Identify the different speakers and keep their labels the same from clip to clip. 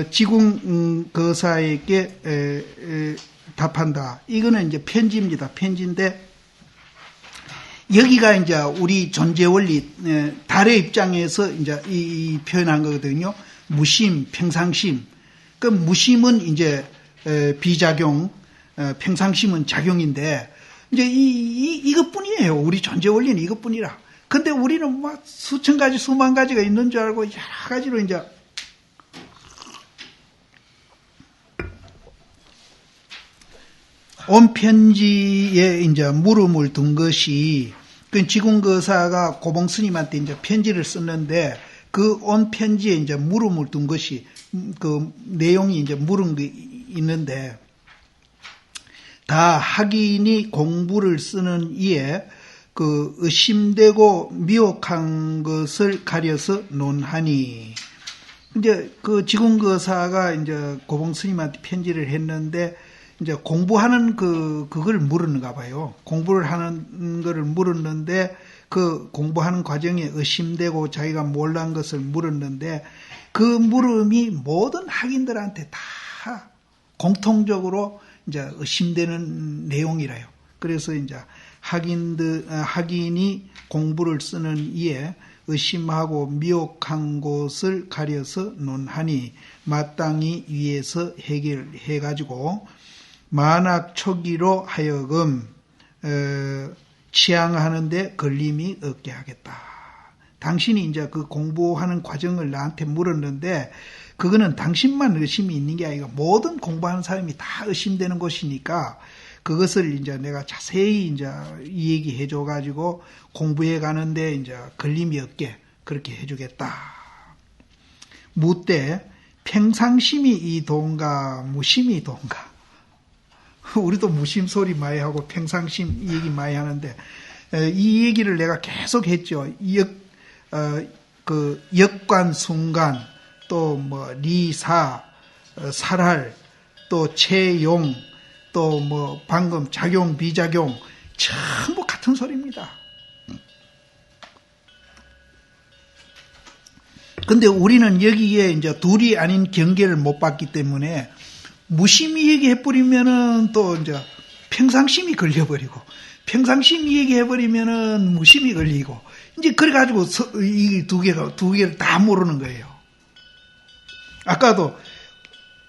Speaker 1: 지궁 거사에게 답한다. 이거는 이제 편지입니다. 편지인데 여기가 이제 우리 존재 원리 달의 입장에서 이제 이 표현한 거거든요. 무심, 평상심. 그 무심은 이제 비작용, 평상심은 작용인데 이제 이것뿐이에요. 우리 존재 원리는 이것뿐이라. 근데 우리는 막 수천 가지, 수만 가지가 있는 줄 알고 여러 가지로 이제 온 편지에 이제 물음을 둔 것이 그 지궁거사가 고봉 스님한테 이제 편지를 썼는데 그 온 편지에 이제 물음을 둔 것이 그 내용이 이제 물은 게 있는데 다 학인이 공부를 쓰는 이에 그 의심되고 미혹한 것을 가려서 논하니 이제 그 지궁거사가 이제 고봉 스님한테 편지를 했는데 이제 공부하는 그걸 물었는가 봐요. 공부를 하는 거를 물었는데 그 공부하는 과정에 의심되고 자기가 몰란 것을 물었는데 그 물음이 모든 학인들한테 다 공통적으로 이제 의심되는 내용이라요. 그래서 이제 학인이 공부를 쓰는 이에 의심하고 미혹한 곳을 가려서 논하니 마땅히 위에서 해결해가지고 만학 초기로 하여금 취향하는데 걸림이 없게 하겠다. 당신이 이제 그 공부하는 과정을 나한테 물었는데 그거는 당신만 의심이 있는 게 아니라 모든 공부하는 사람이 다 의심되는 것이니까 그것을 이제 내가 자세히 이제 이 얘기 해줘 가지고 공부해 가는데 이제 걸림이 없게 그렇게 해주겠다. 묻되 평상심이 이동가 무심이 동가. 우리도 무심 소리 많이 하고 평상심 얘기 많이 하는데 이 얘기를 내가 계속 했죠. 역관 순간 또 뭐 리사 살할 또 채용 또 뭐 방금 작용 비작용 전부 같은 소리입니다. 근데 우리는 여기에 이제 둘이 아닌 경계를 못 봤기 때문에 무심히 얘기해버리면은 또 이제 평상심이 걸려버리고, 평상심이 얘기해버리면은 무심이 걸리고, 이제 그래가지고 이 두 개를 다 모르는 거예요. 아까도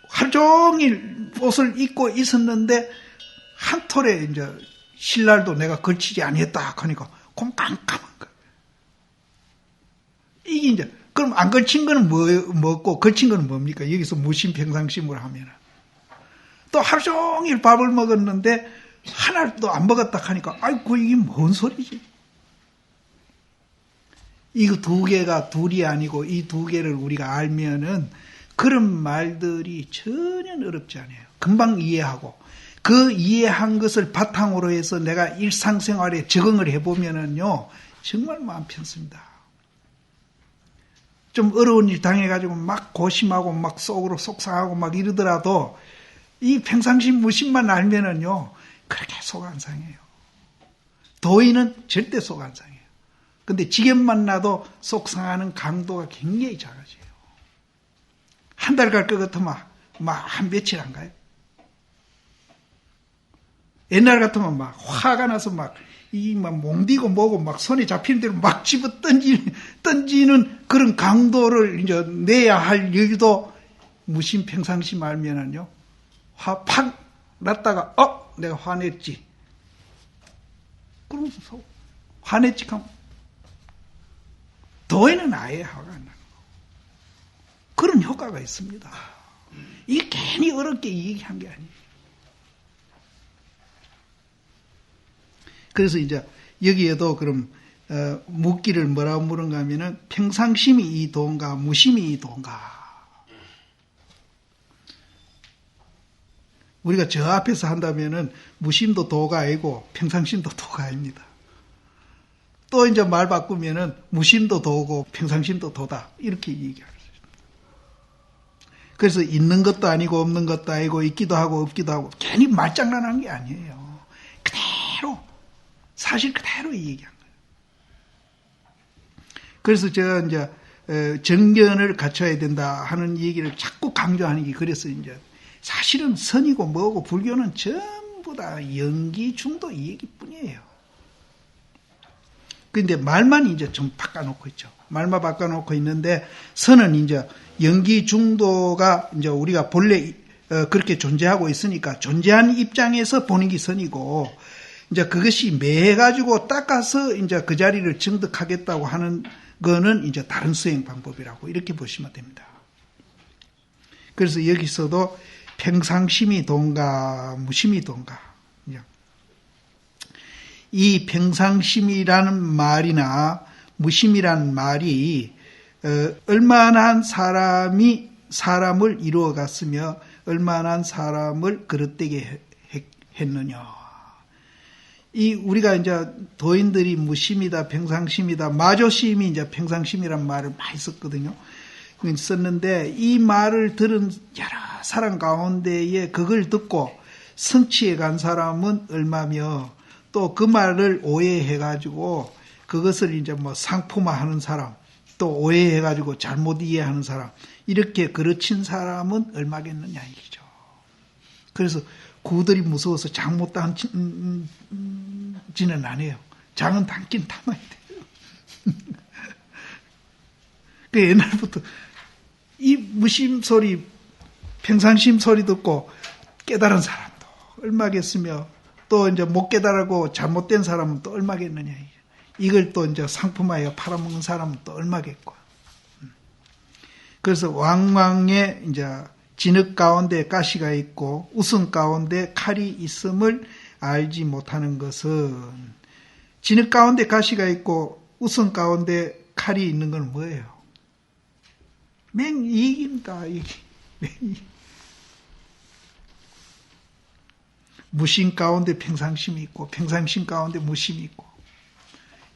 Speaker 1: 하루 종일 옷을 입고 있었는데, 한 톨에 이제 신랄도 내가 걸치지 아니했다 하니까, 그럼 깜깜한 거예요. 이게 이제, 그럼 안 걸친 거는 뭐고, 걸친 거는 뭡니까? 여기서 무심 평상심으로 하면은. 또 하루 종일 밥을 먹었는데 하나도 안 먹었다 하니까 아이고 이게 뭔 소리지? 이거 두 개가 둘이 아니고 이 두 개를 우리가 알면은 그런 말들이 전혀 어렵지 않아요. 금방 이해하고 그 이해한 것을 바탕으로 해서 내가 일상생활에 적응을 해보면은요 정말 마음 편습니다. 좀 어려운 일 당해가지고 막 고심하고 막 속으로 속상하고 막 이러더라도 이 평상심 무심만 알면은요, 그렇게 속 안 상해요. 도인은 절대 속 안 상해요. 근데 지겹만 나도 속 상하는 강도가 굉장히 작아져요. 한 달 갈 것 같으면 막 한 며칠 안 가요. 옛날 같으면 막 화가 나서 막 몽디고 뭐고 막 손에 잡히는 대로 막 집어 던지는 그런 강도를 이제 내야 할 여유도 무심 평상심 알면은요, 화 팍 났다가 내가 화냈지. 그러면서 화냈지 하면 도에는 아예 화가 안 나는 거. 그런 효과가 있습니다. 이게 괜히 어렵게 얘기한 게 아니에요. 그래서 이제 여기에도 그럼 묻기를 뭐라고 물은가 하면은 평상심이 이동가 무심이 이동가. 우리가 저 앞에서 한다면은 무심도 도가 아니고 평상심도 도가 아닙니다. 또 이제 말 바꾸면은 무심도 도고 평상심도 도다. 이렇게 얘기하겠습니다. 그래서 있는 것도 아니고 없는 것도 아니고 있기도 하고 없기도 하고 괜히 말장난한 게 아니에요. 그대로 사실 그대로 얘기한 거예요. 그래서 제가 이제 정견을 갖춰야 된다 하는 얘기를 자꾸 강조하는 게 그래서 이제 사실은 선이고 뭐고 불교는 전부 다 연기 중도 이 얘기뿐이에요. 근데 말만 이제 좀 바꿔놓고 있죠. 말만 바꿔놓고 있는데 선은 이제 연기 중도가 이제 우리가 본래 그렇게 존재하고 있으니까 존재한 입장에서 보는 게 선이고 이제 그것이 매해가지고 닦아서 이제 그 자리를 정득하겠다고 하는 거는 이제 다른 수행 방법이라고 이렇게 보시면 됩니다. 그래서 여기서도 평상심이 동가, 무심이 동가. 이 평상심이라는 말이나 무심이라는 말이 얼마나 사람이 사람을 이루어갔으며 얼마나 사람을 그릇되게 했느냐. 이 우리가 이제 도인들이 무심이다, 평상심이다, 마조심이 이제 평상심이란 말을 많이 썼거든요. 썼는데 이 말을 들은 여러 사람 가운데에 그걸 듣고 성취해 간 사람은 얼마며 또 그 말을 오해해가지고 그것을 이제 뭐 상품화하는 사람, 또 오해해가지고 잘못 이해하는 사람, 이렇게 그르친 사람은 얼마겠느냐 이기죠. 그래서 구들이 무서워서 장 못 담지는 않아요. 장은 담긴 담아야 돼요. 그 옛날부터 이 무심 소리, 평상심 소리 듣고 깨달은 사람도 얼마겠으며 또 이제 못 깨달고 잘못된 사람은 또 얼마겠느냐. 이걸 또 이제 상품화해 팔아먹는 사람은 또 얼마겠고. 그래서 왕왕의 이제 진흙 가운데 가시가 있고 웃음 가운데 칼이 있음을 알지 못하는 것은 진흙 가운데 가시가 있고 웃음 가운데 칼이 있는 건 뭐예요? 맹이익입니다. 맹이익. 무심 가운데 평상심이 있고 평상심 가운데 무심이 있고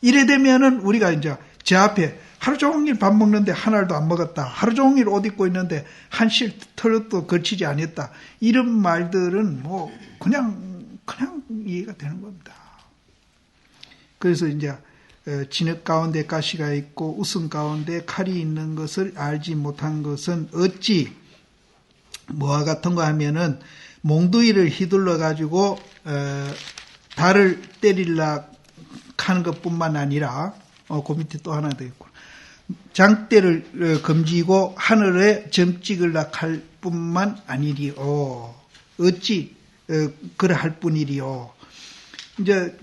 Speaker 1: 이래 되면은 우리가 이제 제 앞에 하루 종일 밥 먹는데 한 알도 안 먹었다. 하루 종일 옷 입고 있는데 한실 털도 걸치지 않았다. 이런 말들은 뭐 그냥 이해가 되는 겁니다. 그래서 이제 진흙 가운데 가시가 있고 웃음 가운데 칼이 있는 것을 알지 못한 것은 어찌 뭐와 같은가 하면은 몽두이를 휘둘러 가지고 달을 때리려 하는 것뿐만 아니라 그 밑에 또 하나 더 있고 장대를 검지고 하늘에 점 찍으려 할 뿐만 아니리오. 어찌 그러할 뿐이리오. 이제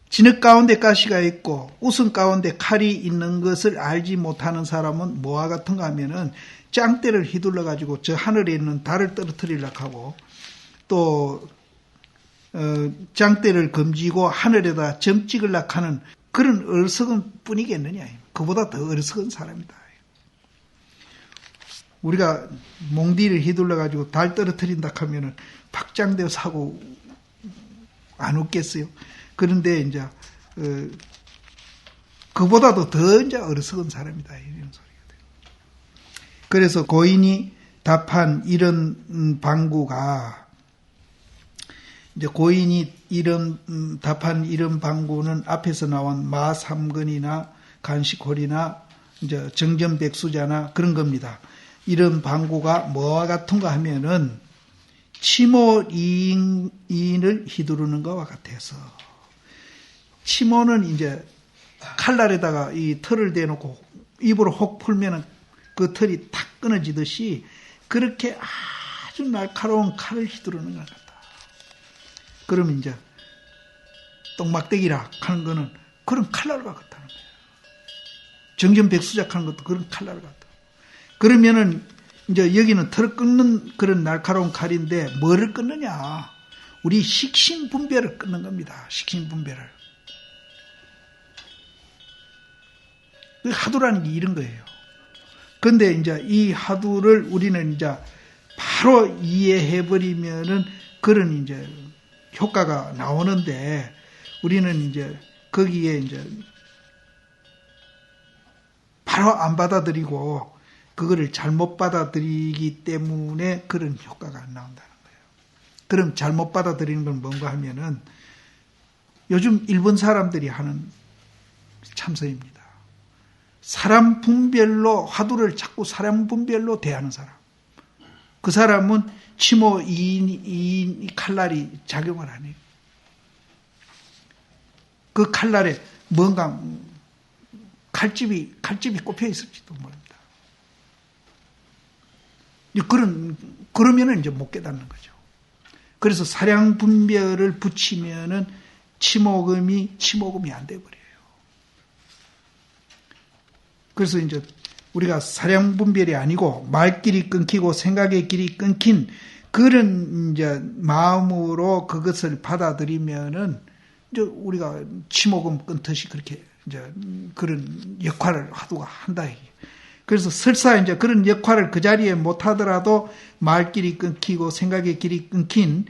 Speaker 1: 진흙 가운데 가시가 있고 웃음 가운데 칼이 있는 것을 알지 못하는 사람은 뭐와 같은가 하면은 짱대를 휘둘러 가지고 저 하늘에 있는 달을 떨어뜨리려고 하고 또 짱대를 검지고 하늘에다 점 찍으려고 하는 그런 어리석은 뿐이겠느냐. 그보다 더 어리석은 사람이다. 우리가 몽디를 휘둘러 가지고 달 떨어뜨린다 하면은 박장대어 사고 안 웃겠어요. 그런데 이제 그보다도 더 이제 어리석은 사람이다. 이런 소리가 돼요. 그래서 고인이 답한 이런 방구가 이제 고인이 답한 이런 방구는 앞에서 나온 마삼근이나 간식홀이나 이제 정전백수자나 그런 겁니다. 이런 방구가 뭐와 같은가 하면은 치모이인을 휘두르는 것과 같아서 치모는 이제 칼날에다가 이 털을 대놓고 입으로 혹 풀면은 그 털이 탁 끊어지듯이 그렇게 아주 날카로운 칼을 휘두르는 것 같다. 그러면 이제 똥막대기라 하는 거는 그런 칼날과 같다는 거예요. 정전백수작 하는 것도 그런 칼날 같다. 그러면은 이제 여기는 털을 끊는 그런 날카로운 칼인데 뭐를 끊느냐? 우리 식신분별을 끊는 겁니다. 식신분별을. 그 하두라는 게 이런 거예요. 근데 이제 이 하두를 우리는 이제 바로 이해해버리면은 그런 이제 효과가 나오는데 우리는 이제 거기에 이제 바로 안 받아들이고 그거를 잘못 받아들이기 때문에 그런 효과가 안 나온다는 거예요. 그럼 잘못 받아들이는 건 뭔가 하면은 요즘 일본 사람들이 하는 참선입니다. 사람 분별로 화두를 자꾸 사람 분별로 대하는 사람. 그 사람은 치모 이 칼날이 작용을 안 해요. 그 칼날에 뭔가 칼집이 꼽혀 있을지도 모릅니다. 그러면은 이제 못 깨닫는 거죠. 그래서 사량 분별을 붙이면은 치모금이 안 돼버려요. 그래서 이제 우리가 사량 분별이 아니고 말길이 끊기고 생각의 길이 끊긴 그런 이제 마음으로 그것을 받아들이면은 이제 우리가 치모금 끊듯이 그렇게 이제 그런 역할을 화두가 한다. 그래서 설사 이제 그런 역할을 그 자리에 못 하더라도 말길이 끊기고 생각의 길이 끊긴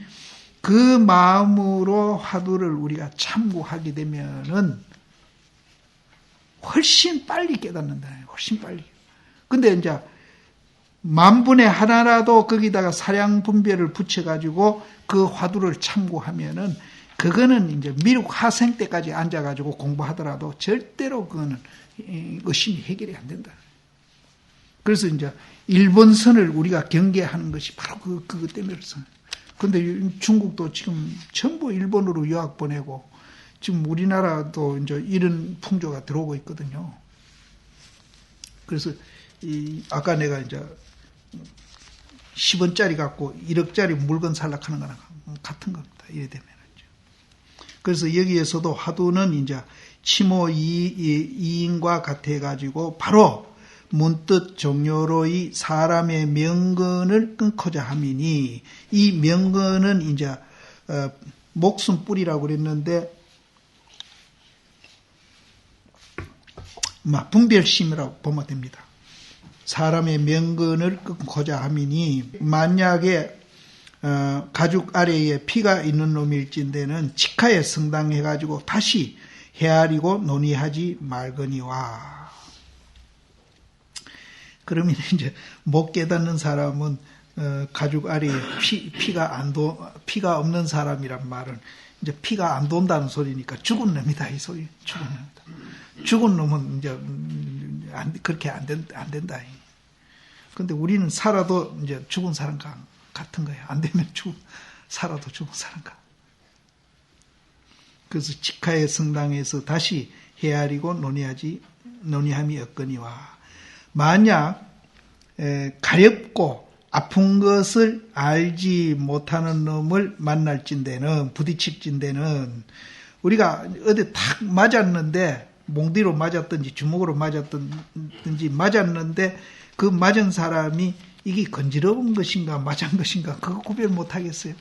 Speaker 1: 그 마음으로 화두를 우리가 참고하게 되면은 훨씬 빨리 깨닫는다. 훨씬 빨리. 근데 이제 만분의 하나라도 거기다가 사량 분별을 붙여가지고 그 화두를 참고하면은 그거는 이제 미륵 하생 때까지 앉아가지고 공부하더라도 절대로 그거는 의심이 해결이 안 된다. 그래서 이제 일본선을 우리가 경계하는 것이 바로 그것 때문이었어요. 근데 중국도 지금 전부 일본으로 유학 보내고 지금 우리나라도 이제 이런 풍조가 들어오고 있거든요. 그래서 아까 내가 이제 10원짜리 갖고 1억짜리 물건 살락하는 거랑 같은 겁니다. 이래 되면. 그래서 여기에서도 화두는 이제 치모 이인과 같아가지고 바로 문뜻 종료로의 사람의 명근을 끊고자 함이니 이 명근은 이제 목숨 뿌리라고 그랬는데 분별심이라고 보면 됩니다. 사람의 명근을 끊고자 함이니 만약에 가죽 아래에 피가 있는 놈일진대는 직하에 성당해가지고 다시 헤아리고 논의하지 말거니와. 그러면 이제 못 깨닫는 사람은 가죽 아래에 피가 없는 사람이란 말은 이제 피가 안 돈다는 소리니까 죽은 놈이다 이 소리. 죽은 놈이다. 죽은 놈은 이제 그렇게 안 된다. 근데 우리는 살아도 이제 죽은 사람과 같은 거예요. 안 되면 살아도 죽은 사람과. 그래서 직하의 성당에서 다시 헤아리고 논의함이 없거니와. 만약 가렵고 아픈 것을 알지 못하는 놈을 만날진대는 부딪힐진대는 우리가 어디 탁 맞았는데 몽디로 맞았든지 주먹으로 맞았든지 맞았는데 그 맞은 사람이 이게 건지러운 것인가 맞은 것인가 그거 구별 못 하겠어요.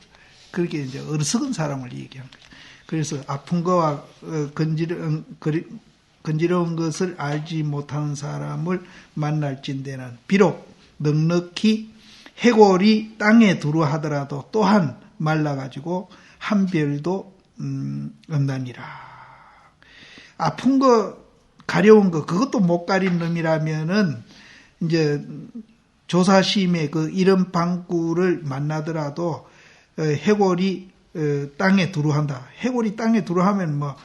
Speaker 1: 그렇게 이제 어리석은 사람을 얘기하는 거예요. 그래서 아픈 거와 건지러운 것을 알지 못하는 사람을 만날진대는 비록 넉넉히 해골이 땅에 두루 하더라도 또한 말라가지고 한 별도 없나니라. 아픈 거 가려운 거 그것도 못 가린 놈이라면은 이제 조사심의 그 이런 방구를 만나더라도 해골이 땅에 두루한다. 해골이 땅에 두루하면 뭐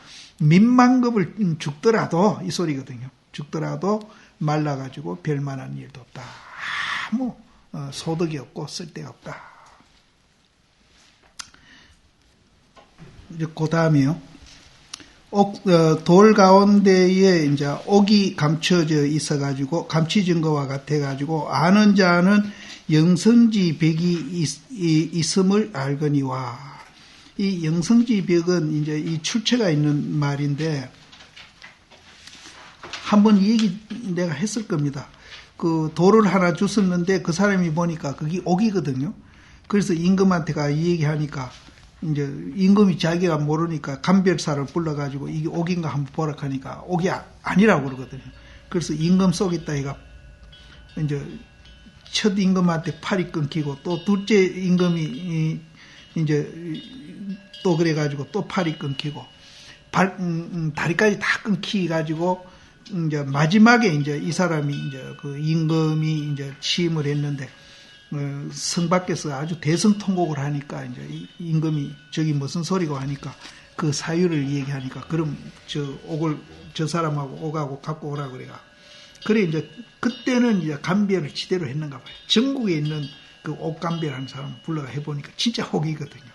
Speaker 1: 민만급을 죽더라도 이 소리거든요. 죽더라도 말라가지고 별만한 일도 없다. 아무 소득이 없고 쓸데가 없다. 이제 그 다음이요. 돌 가운데에 이제 옥이 감춰져 있어가지고 감춰진 것과 같아가지고 아는 자는 영성지 벽이 있음을 알거니와. 이 영성지 벽은 이제 이 출처가 있는 말인데 한번 이 얘기 내가 했을 겁니다. 그 돌을 하나 줬었는데 그 사람이 보니까 그게 옥이거든요. 그래서 임금한테가 이 얘기하니까 이제 임금이 자기가 모르니까 감별사를 불러가지고 이게 옥인가 한번 보라 하니까 옥이 아니라고 그러거든요. 그래서 임금 속있다 이가 이제 첫 임금한테 팔이 끊기고 또 둘째 임금이 이제 또 그래가지고 또 팔이 끊기고 다리까지 다 끊기가지고 이제 마지막에 이제 이 사람이 이제 그 임금이 이제 취임을 했는데 성 밖에서 아주 대성통곡을 하니까 이제 임금이 저기 무슨 소리고 하니까 그 사유를 얘기하니까 그럼 저 사람하고 옥하고 갖고 오라 그래가 그래 이제 그때는 이제 감별을 제대로 했는가 봐요. 전국에 있는 그 옥 감별하는 사람 불러가 해보니까 진짜 옥이거든요.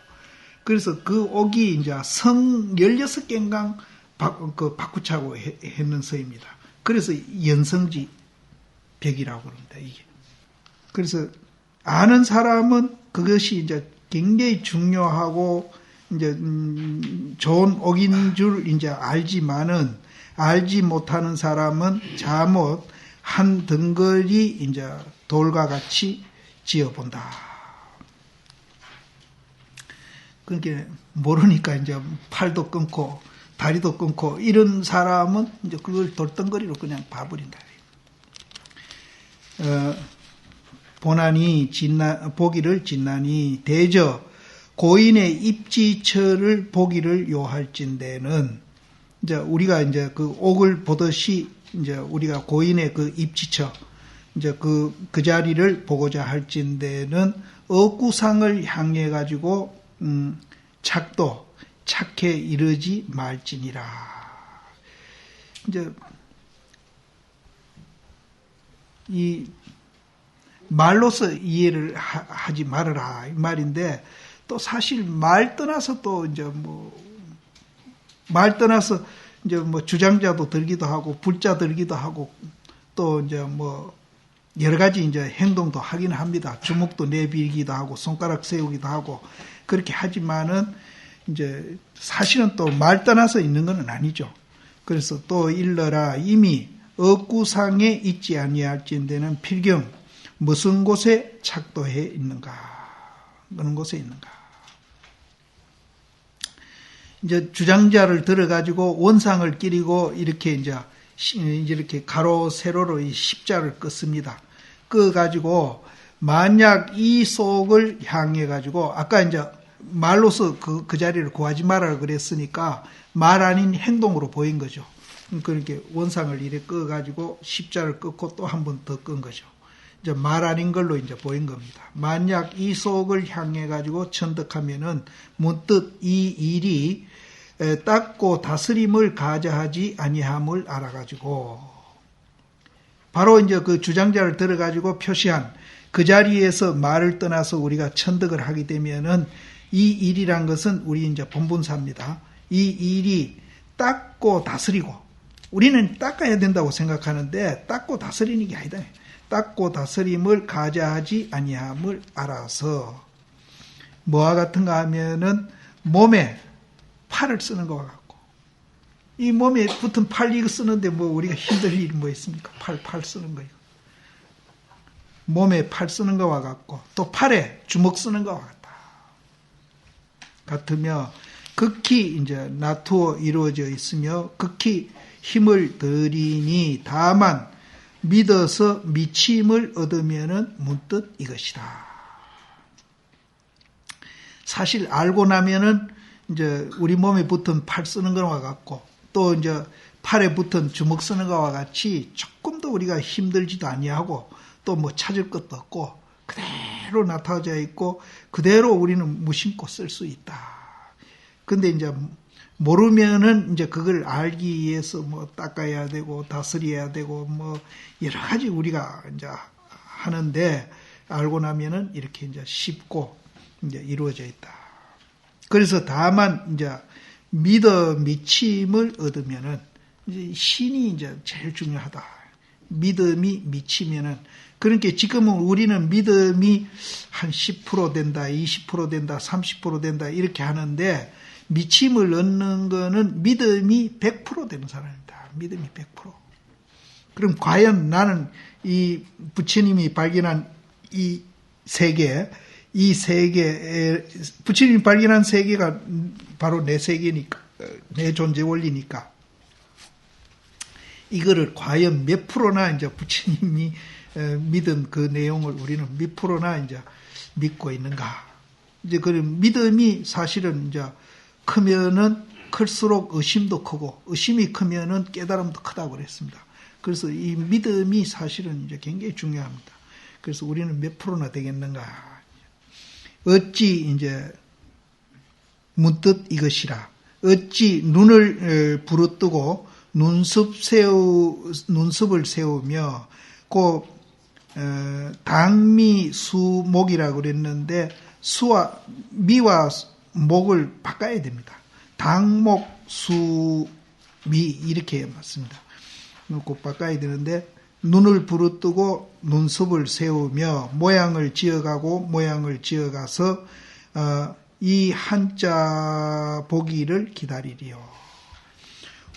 Speaker 1: 그래서 그 옥이 이제 성 16개인강 바꾸차고 했는 서입니다. 그래서 연성지 벽이라고 그럽니다, 이게. 그래서 아는 사람은 그것이 이제 굉장히 중요하고 이제 좋은 옥인 줄 이제 알지만은 알지 못하는 사람은 잘못 한 덩거리 이제 돌과 같이 지어본다. 그러니까 모르니까 이제 팔도 끊고 다리도 끊고 이런 사람은 이제 그걸 돌덩거리로 그냥 봐버린다. 보기를 진나니 대저 고인의 입지처를 보기를 요할진대는 이제 우리가 이제 그 옥을 보듯이 이제 우리가 고인의 그 입지처 이제 그 자리를 보고자 할진대는 억구상을 향해 가지고 착해 이르지 말지니라. 이제 이 말로서 이해를 하지 말아라 이 말인데 또 사실 말 떠나서 또 이제 말 떠나서 이제 주장자도 들기도 하고 불자 들기도 하고 또 이제 여러 가지 이제 행동도 하긴 합니다. 주먹도 내밀기도 하고 손가락 세우기도 하고 그렇게 하지만은 이제 사실은 또 말 떠나서 있는 건 아니죠. 그래서 또 일러라 이미 억구상에 있지 아니할진대는 필경 무슨 곳에 착도해 있는가? 어느 곳에 있는가? 이제 주장자를 들어가지고 원상을 끼리고 이렇게 이제 이렇게 가로 세로로 이 십자를 끄습니다. 끄가지고 만약 이 속을 향해 가지고 아까 이제 말로서 그 자리를 구하지 말아라 그랬으니까 말 아닌 행동으로 보인 거죠. 그렇게 원상을 이렇게 끄가지고 십자를 끄고 또 한 번 더 끈 거죠. 이제 말 아닌 걸로 이제 보인 겁니다. 만약 이 속을 향해 가지고 천득하면은 문득 이 일이 닦고 다스림을 가져하지 아니함을 알아가지고 바로 이제 그 주장자를 들어가지고 표시한 그 자리에서 말을 떠나서 우리가 천득을 하게 되면은 이 일이란 것은 우리 이제 본분사입니다. 이 일이 닦고 다스리고 우리는 닦아야 된다고 생각하는데 닦고 다스리는 게 아니다. 닦고 다스림을 가져하지 아니함을 알아서 뭐와 같은가 하면은 몸에 팔을 쓰는 것과 같고 이 몸에 붙은 팔 이거 쓰는데 우리가 힘들 일이 뭐 있습니까? 팔 쓰는 거예요. 몸에 팔 쓰는 것과 같고 또 팔에 주먹 쓰는 것과 같으며 극히 이제 나투어 이루어져 있으며 극히 힘을 들이니 다만 믿어서 미침을 얻으면은 문득 이것이다. 사실 알고 나면은 이제 우리 몸에 붙은 팔 쓰는 것과 같고 또 이제 팔에 붙은 주먹 쓰는 것과 같이 조금 더 우리가 힘들지도 아니하고 또 찾을 것도 없고 그대로 나타져 있고 그대로 우리는 무심코 쓸 수 있다. 근데 이제 모르면은 이제 그걸 알기 위해서 닦아야 되고 다스려야 되고 여러 가지 우리가 이제 하는데 알고 나면은 이렇게 이제 쉽고 이제 이루어져 있다. 그래서 다만 이제 믿어 미침을 얻으면은 이제 신이 이제 제일 중요하다. 믿음이 미치면은 그러니까 지금은 우리는 믿음이 한 10% 된다, 20% 된다, 30% 된다 이렇게 하는데 미침을 얻는 거는 믿음이 100% 되는 사람입니다. 믿음이 100%. 그럼 과연 나는 이 부처님이 발견한 이 세계, 부처님이 발견한 세계가 바로 내 세계니까, 내 존재 원리니까 이거를 과연 몇 프로나 이제 부처님이 믿은 그 내용을 우리는 몇 프로나 이제 믿고 있는가? 이제 그 믿음이 사실은 이제 크면은 클수록 의심도 크고 의심이 크면은 깨달음도 크다고 그랬습니다. 그래서 이 믿음이 사실은 이제 굉장히 중요합니다. 그래서 우리는 몇 프로나 되겠는가? 어찌 이제 문득 이것이라. 어찌 눈을 부릅뜨고 눈썹을 세우며 당미 수목이라고 그랬는데 미와 목을 바꿔야 됩니다. 당목 수미 이렇게 맞습니다. 꼭 바꿔야 되는데 눈을 부릅뜨고 눈썹을 세우며 모양을 지어가서 이 한자 보기를 기다리리요.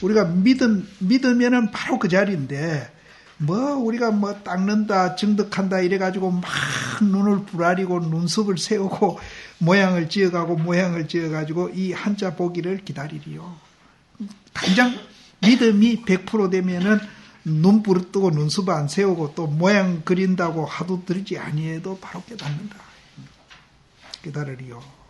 Speaker 1: 우리가 믿으면은 바로 그 자리인데 우리가 닦는다 증득한다 이래가지고 막 눈을 부라리고 눈썹을 세우고 모양을 지어가지고 이 한자 보기를 기다리리요. 당장 믿음이 100% 되면은 눈 부릅뜨고 눈썹 안 세우고 또 모양 그린다고 하도 들지 아니해도 바로 깨닫는다. 기다리리요.